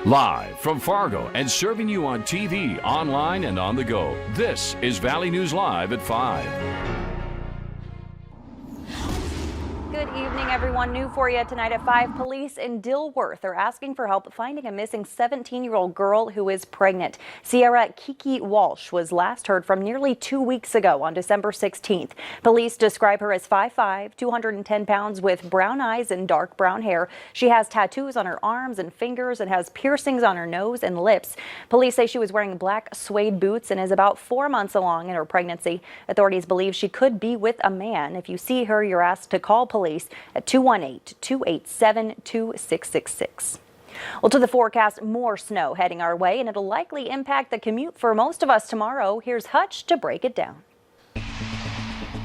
Live from Fargo and serving you on TV, online, and on the go, this is Valley News Live at 5. Good evening, everyone. New for you tonight at 5. Police in Dilworth are asking for help finding a missing 17-year-old girl who is pregnant. Sierra Kiki Walsh was last heard from nearly 2 weeks ago on December 16th. Police describe her as 5'5", 210 pounds with brown eyes and dark brown hair. She has tattoos on her arms and fingers and has piercings on her nose and lips. Police say she was wearing black suede boots and is about 4 months along in her pregnancy. Authorities believe she could be with a man. If you see her, you're asked to call police at 218-287-2666. Well, to the forecast, more snow heading our way, and it'll likely impact the commute for most of us tomorrow. Here's Hutch to break it down.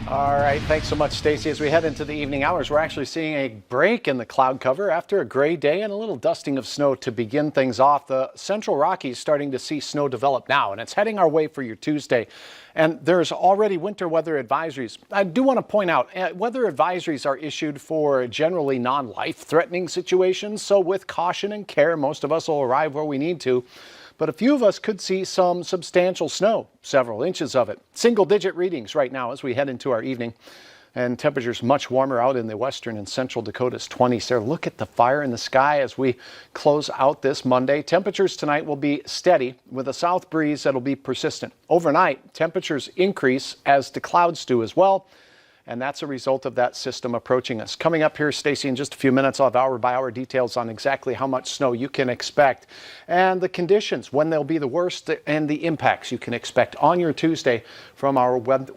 All right, thanks so much, Stacy. As we head into the evening hours, we're actually seeing a break in the cloud cover after a gray day and a little dusting of snow to begin things off. The Central Rockies starting to see snow develop now, and it's heading our way for your Tuesday. And there's already winter weather advisories. I do want to point out, weather advisories are issued for generally non-life-threatening situations. So with caution and care, most of us will arrive where we need to. But a few of us could see some substantial snow, several inches of it. Single-digit readings right now as we head into our evening. And temperatures much warmer out in the western and central Dakotas, 20s there. Look at the fire in the sky as we close out this Monday. Temperatures tonight will be steady with a south breeze that'll be persistent. Overnight, temperatures increase as the clouds do as well. And that's a result of that system approaching us. Coming up here, Stacy, in just a few minutes, I'll have hour-by-hour details on exactly how much snow you can expect and the conditions, when they'll be the worst, and the impacts you can expect on your Tuesday from our web.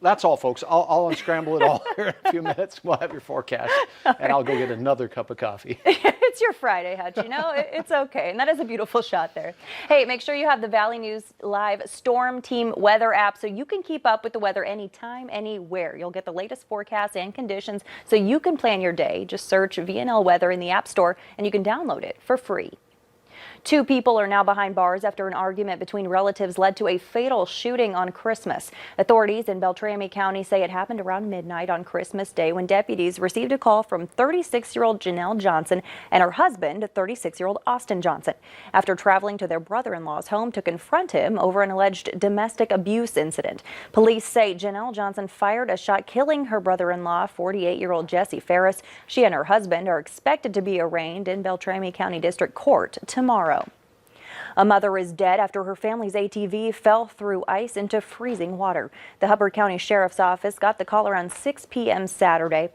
That's all, folks. I'll unscramble it all here in a few minutes. We'll have your forecast, and I'll go get another cup of coffee. It's your Friday, Hutch. You know, it's okay. And that is a beautiful shot there. Hey, make sure you have the Valley News Live Storm Team weather app so you can keep up with the weather anytime, anywhere. You'll get the latest forecasts and conditions so you can plan your day. Just search VNL Weather in the App Store, and you can download it for free. 2 people are now behind bars after an argument between relatives led to a fatal shooting on Christmas. Authorities in Beltrami County say it happened around midnight on Christmas Day when deputies received a call from 36-year-old Janelle Johnson and her husband, 36-year-old Austin Johnson, after traveling to their brother-in-law's home to confront him over an alleged domestic abuse incident. Police say Janelle Johnson fired a shot, killing her brother-in-law, 48-year-old Jesse Ferris. She and her husband are expected to be arraigned in Beltrami County District Court tomorrow. A mother is dead after her family's ATV fell through ice into freezing water. The Hubbard County Sheriff's Office got the call around 6 p.m. Saturday.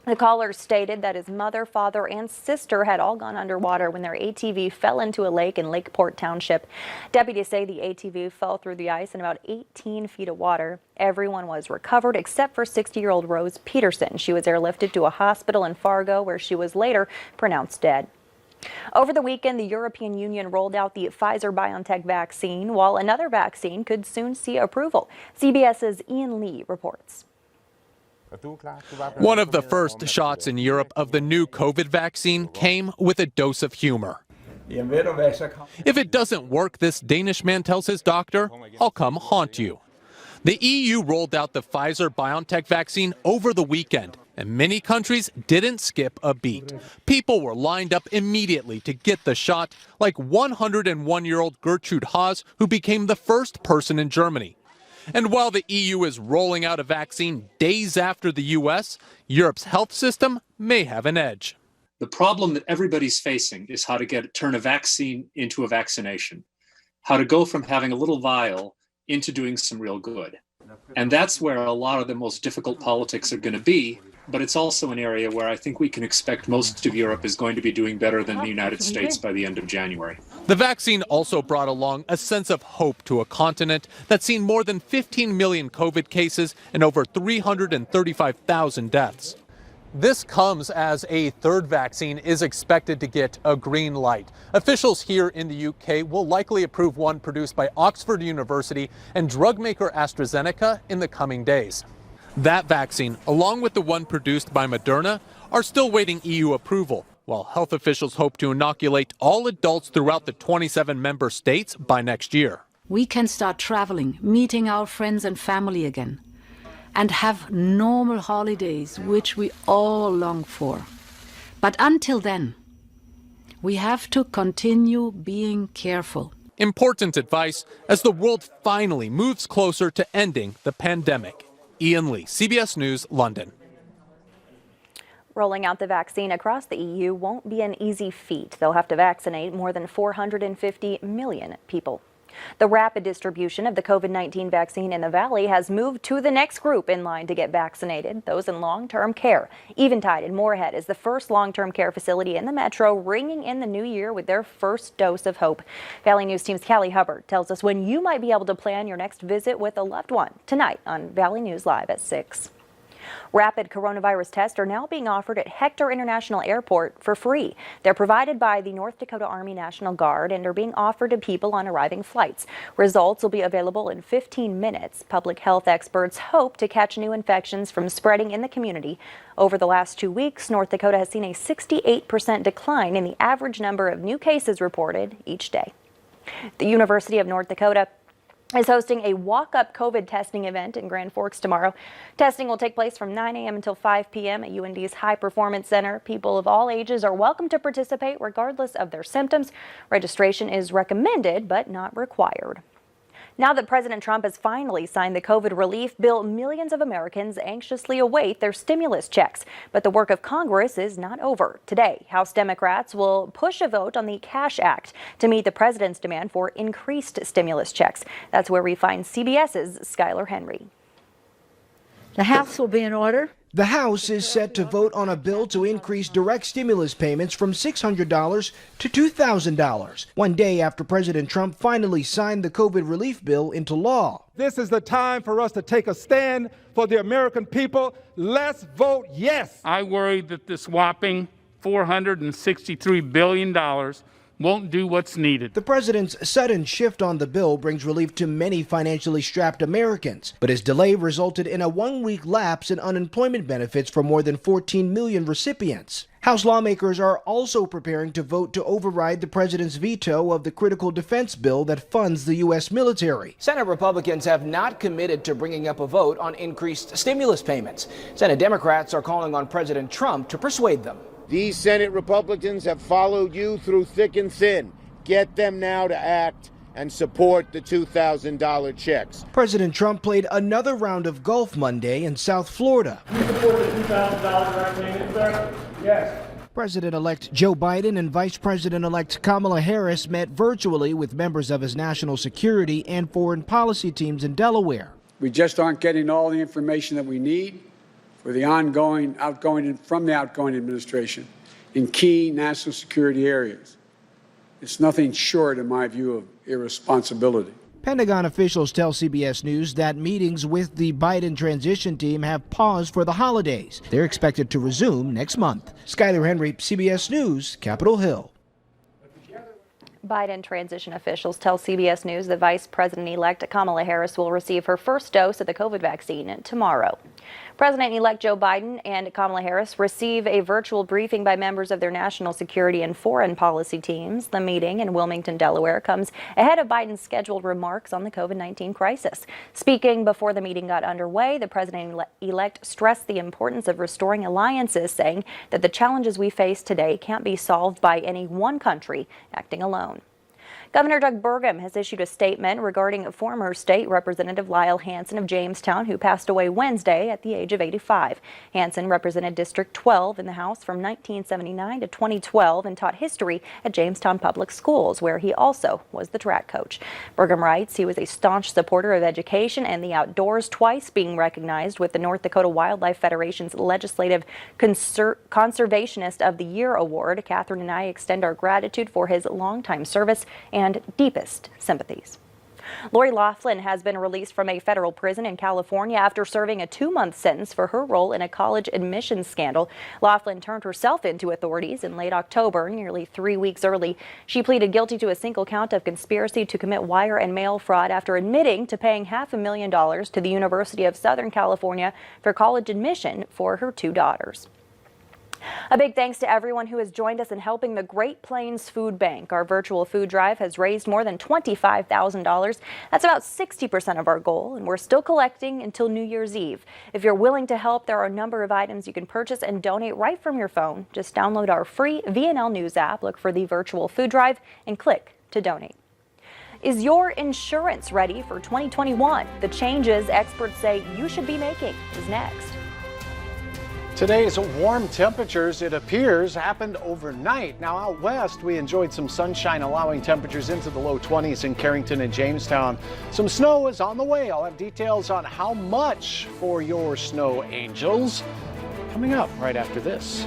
The caller stated that his mother, father, and sister had all gone underwater when their ATV fell into a lake in Lakeport Township. Deputies say the ATV fell through the ice in about 18 feet of water. Everyone was recovered except for 60-year-old Rose Peterson. She was airlifted to a hospital in Fargo where she was later pronounced dead. Over the weekend, the European Union rolled out the Pfizer-BioNTech vaccine, while another vaccine could soon see approval. CBS's Ian Lee reports. One of the first shots in Europe of the new COVID vaccine came with a dose of humor. If it doesn't work, this Danish man tells his doctor, I'll come haunt you. The EU rolled out the Pfizer-BioNTech vaccine over the weekend, and many countries didn't skip a beat. People were lined up immediately to get the shot, like 101-year-old Gertrude Haas, who became the first person in Germany. And while the EU is rolling out a vaccine days after the U.S., Europe's health system may have an edge. The problem that everybody's facing is how to turn a vaccine into a vaccination, how to go from having a little vial into doing some real good. And that's where a lot of the most difficult politics are going to be. But it's also an area where I think we can expect most of Europe is going to be doing better than the United States by the end of January. The vaccine also brought along a sense of hope to a continent that's seen more than 15 million COVID cases and over 335,000 deaths. This comes as a third vaccine is expected to get a green light. Officials here in the UK will likely approve one produced by Oxford University and drug maker AstraZeneca in the coming days. That vaccine, along with the one produced by Moderna, are still waiting EU approval, while health officials hope to inoculate all adults throughout the 27 member states by next year. We can start traveling, meeting our friends and family again, and have normal holidays, which we all long for. But until then, We have to continue being careful. Important advice as the world finally moves closer to ending the pandemic. Ian Lee, CBS News, London. Rolling out the vaccine across the EU won't be an easy feat. They'll have to vaccinate more than 450 million people. The rapid distribution of the COVID-19 vaccine in the Valley has moved to the next group in line to get vaccinated, those in long-term care. Eventidemoorhead is the first long-term care facility in the metro, ringing in the new year with their first dose of hope. Valley News Team's Callie Hubbard tells us when you might be able to plan your next visit with a loved one tonight on Valley News Live at 6. Rapid coronavirus tests are now being offered at Hector International Airport for free. They're provided by the North Dakota Army National Guard and are being offered to people on arriving flights. Results will be available in 15 minutes. Public health experts hope to catch new infections from spreading in the community. Over the last 2 weeks, North Dakota has seen a 68% decline in the average number of new cases reported each day. The University of North Dakota is hosting a Walkup COVID testing event in Grand Forks tomorrow. Testing will take place from 9 a.m. until 5 p.m. at UND's High Performance Center. People of all ages are welcome to participate regardless of their symptoms. Registration is recommended but not required. Now that President Trump has finally signed the COVID relief bill, millions of Americans anxiously await their stimulus checks. But the work of Congress is not over. Today, House Democrats will push a vote on the Cash Act to meet the president's demand for increased stimulus checks. That's where we find CBS's Skylar Henry. The House will be in order. The House is set to vote on a bill to increase direct stimulus payments from $600 to $2,000, one day after President Trump finally signed the COVID relief bill into law. This is the time for us to take a stand for the American people. Let's vote yes. I worry that this whopping $463 billion won't do what's needed. The president's sudden shift on the bill brings relief to many financially strapped Americans, but his delay resulted in a 1-week lapse in unemployment benefits for more than 14 million recipients. House lawmakers are also preparing to vote to override the president's veto of the critical defense bill that funds the U.S. military. Senate Republicans have not committed to bringing up a vote on increased stimulus payments. Senate Democrats are calling on President Trump to persuade them. These Senate Republicans have followed you through thick and thin. Get them now to act and support the $2,000 checks. President Trump played another round of golf Monday in South Florida. You support the $2,000 direct payment, sir? Yes. President-elect Joe Biden and Vice President-elect Kamala Harris met virtually with members of his national security and foreign policy teams in Delaware. We just aren't getting all the information that we need for the outgoing administration in key national security areas. It's nothing short, in my view, of irresponsibility. Pentagon officials tell CBS News that meetings with the Biden transition team have paused for the holidays. They're expected to resume next month. Skylar Henry, CBS News, Capitol Hill. Biden transition officials tell CBS News that Vice President-elect Kamala Harris will receive her first dose of the COVID vaccine tomorrow. President-elect Joe Biden and Kamala Harris receive a virtual briefing by members of their national security and foreign policy teams. The meeting in Wilmington, Delaware, comes ahead of Biden's scheduled remarks on the COVID-19 crisis. Speaking before the meeting got underway, the president-elect stressed the importance of restoring alliances, saying that the challenges we face today can't be solved by any one country acting alone. Governor Gov Burgum has issued a statement regarding former state representative Lyle Hansen of Jamestown, who passed away Wednesday at the age of 85. Hansen represented District 12 in the House from 1979 to 2012 and taught history at Jamestown Public Schools, where he also was the track coach. Burgum writes he was a staunch supporter of education and the outdoors, twice being recognized with the North Dakota Wildlife Federation's Legislative Conservationist of the Year Award. Catherine and I extend our gratitude for his longtime service and deepest sympathies. Lori Laughlin has been released from a federal prison in California after serving a 2-month sentence for her role in a college admissions scandal. Laughlin turned herself into authorities in late October, nearly 3 weeks early. She pleaded guilty to a single count of conspiracy to commit wire and mail fraud after admitting to paying $500,000 to the University of Southern California for college admission for her 2 daughters. A big thanks to everyone who has joined us in helping the Great Plains Food Bank. Our virtual food drive has raised more than $25,000. That's about 60% of our goal, and we're still collecting until New Year's Eve. If you're willing to help, there are a number of items you can purchase and donate right from your phone. Just download our free VNL News app, look for the virtual food drive, and click to donate. Is your insurance ready for 2021? The changes experts say you should be making is next. Today's warm temperatures, it appears, happened overnight. Now out west, we enjoyed some sunshine, allowing temperatures into the low 20s in Carrington and Jamestown. Some snow is on the way. I'll have details on how much for your snow angels coming up right after this.